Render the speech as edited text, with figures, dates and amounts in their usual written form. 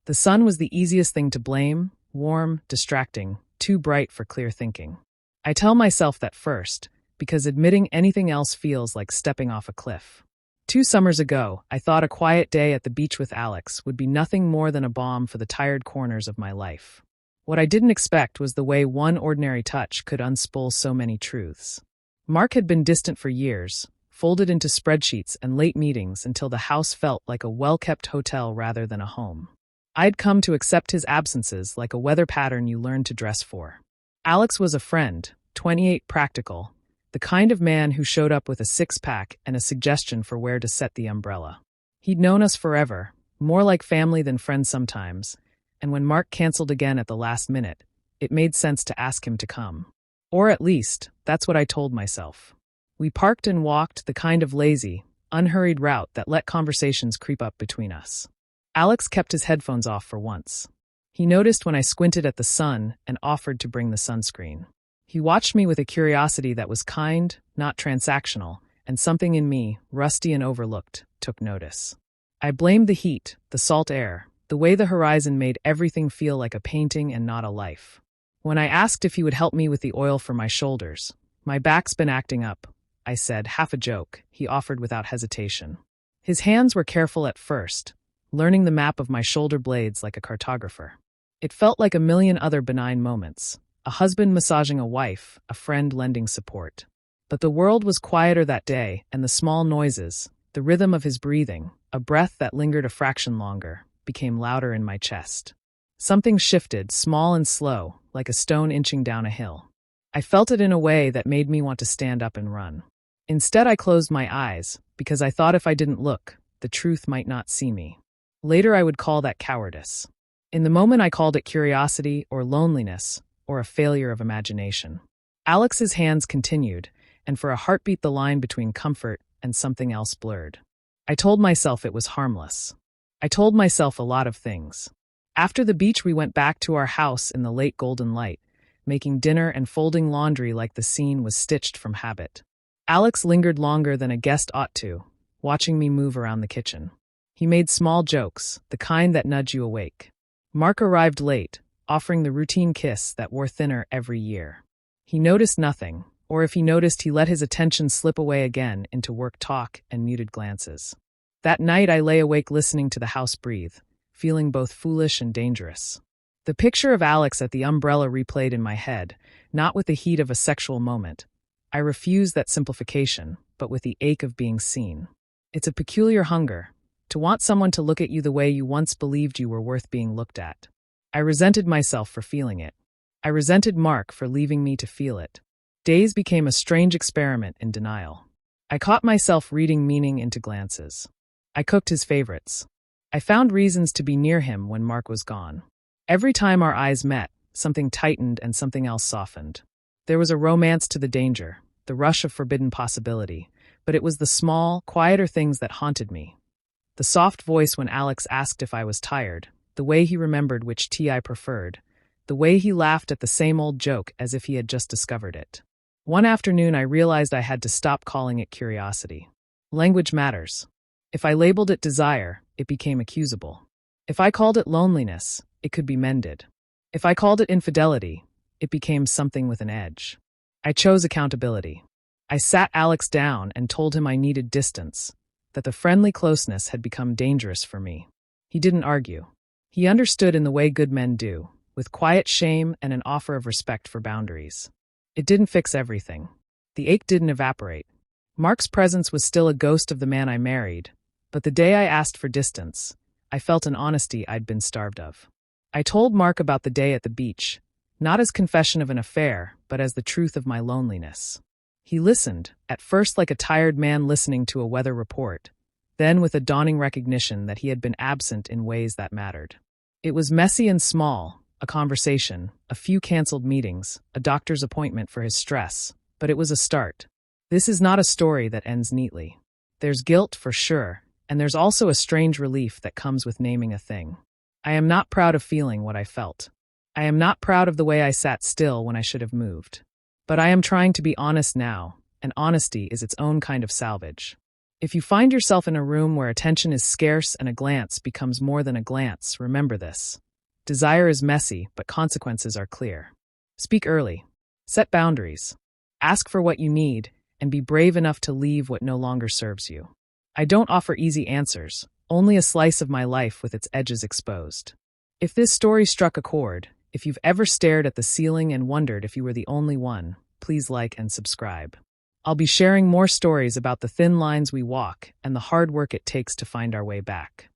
The sun was the easiest thing to blame, warm, distracting, too bright for clear thinking. I tell myself that first, because admitting anything else feels like stepping off a cliff. 2 summers ago, I thought a quiet day at the beach with Alex would be nothing more than a balm for the tired corners of my life. What I didn't expect was the way one ordinary touch could unspool so many truths. Mark had been distant for years, folded into spreadsheets and late meetings until the house felt like a well-kept hotel rather than a home. I'd come to accept his absences like a weather pattern you learn to dress for. Alex was a friend, 28, practical, the kind of man who showed up with a six-pack and a suggestion for where to set the umbrella. He'd known us forever, more like family than friends sometimes, and when Mark canceled again at the last minute, it made sense to ask him to come. Or at least, that's what I told myself. We parked and walked the kind of lazy, unhurried route that let conversations creep up between us. Alex kept his headphones off for once. He noticed when I squinted at the sun and offered to bring the sunscreen. He watched me with a curiosity that was kind, not transactional, and something in me, rusty and overlooked, took notice. I blamed the heat, the salt air, the way the horizon made everything feel like a painting and not a life. When I asked if he would help me with the oil for my shoulders, "My back's been acting up," I said, half a joke, he offered without hesitation. His hands were careful at first, learning the map of my shoulder blades like a cartographer. It felt like a million other benign moments. A husband massaging a wife, a friend lending support. But the world was quieter that day, and the small noises, the rhythm of his breathing, a breath that lingered a fraction longer, became louder in my chest. Something shifted, small and slow, like a stone inching down a hill. I felt it in a way that made me want to stand up and run. Instead, I closed my eyes, because I thought if I didn't look, the truth might not see me. Later, I would call that cowardice. In the moment, I called it curiosity or loneliness, or a failure of imagination. Alex's hands continued, and for a heartbeat the line between comfort and something else blurred. I told myself it was harmless. I told myself a lot of things. After the beach, we went back to our house in the late golden light, making dinner and folding laundry like the scene was stitched from habit. Alex lingered longer than a guest ought to, watching me move around the kitchen. He made small jokes, the kind that nudge you awake. Mark arrived late, offering the routine kiss that wore thinner every year. He noticed nothing, or if he noticed, he let his attention slip away again into work talk and muted glances. That night, I lay awake listening to the house breathe, feeling both foolish and dangerous. The picture of Alex at the umbrella replayed in my head, not with the heat of a sexual moment. I refused that simplification, but with the ache of being seen. It's a peculiar hunger, to want someone to look at you the way you once believed you were worth being looked at. I resented myself for feeling it. I resented Mark for leaving me to feel it. Days became a strange experiment in denial. I caught myself reading meaning into glances. I cooked his favorites. I found reasons to be near him when Mark was gone. Every time our eyes met, something tightened and something else softened. There was a romance to the danger, the rush of forbidden possibility, but it was the small, quieter things that haunted me. The soft voice when Alex asked if I was tired, the way he remembered which tea I preferred, the way he laughed at the same old joke as if he had just discovered it. One afternoon, I realized I had to stop calling it curiosity. Language matters. If I labeled it desire, it became accusable. If I called it loneliness, it could be mended. If I called it infidelity, it became something with an edge. I chose accountability. I sat Alex down and told him I needed distance, that the friendly closeness had become dangerous for me. He didn't argue. He understood in the way good men do, with quiet shame and an offer of respect for boundaries. It didn't fix everything. The ache didn't evaporate. Mark's presence was still a ghost of the man I married, but the day I asked for distance, I felt an honesty I'd been starved of. I told Mark about the day at the beach, not as confession of an affair, but as the truth of my loneliness. He listened, at first like a tired man listening to a weather report, then with a dawning recognition that he had been absent in ways that mattered. It was messy and small, a conversation, a few canceled meetings, a doctor's appointment for his stress, but it was a start. This is not a story that ends neatly. There's guilt, for sure, and there's also a strange relief that comes with naming a thing. I am not proud of feeling what I felt. I am not proud of the way I sat still when I should have moved. But I am trying to be honest now, and honesty is its own kind of salvage. If you find yourself in a room where attention is scarce and a glance becomes more than a glance, remember this. Desire is messy, but consequences are clear. Speak early. Set boundaries. Ask for what you need, and be brave enough to leave what no longer serves you. I don't offer easy answers, only a slice of my life with its edges exposed. If this story struck a chord, if you've ever stared at the ceiling and wondered if you were the only one, please like and subscribe. I'll be sharing more stories about the thin lines we walk and the hard work it takes to find our way back.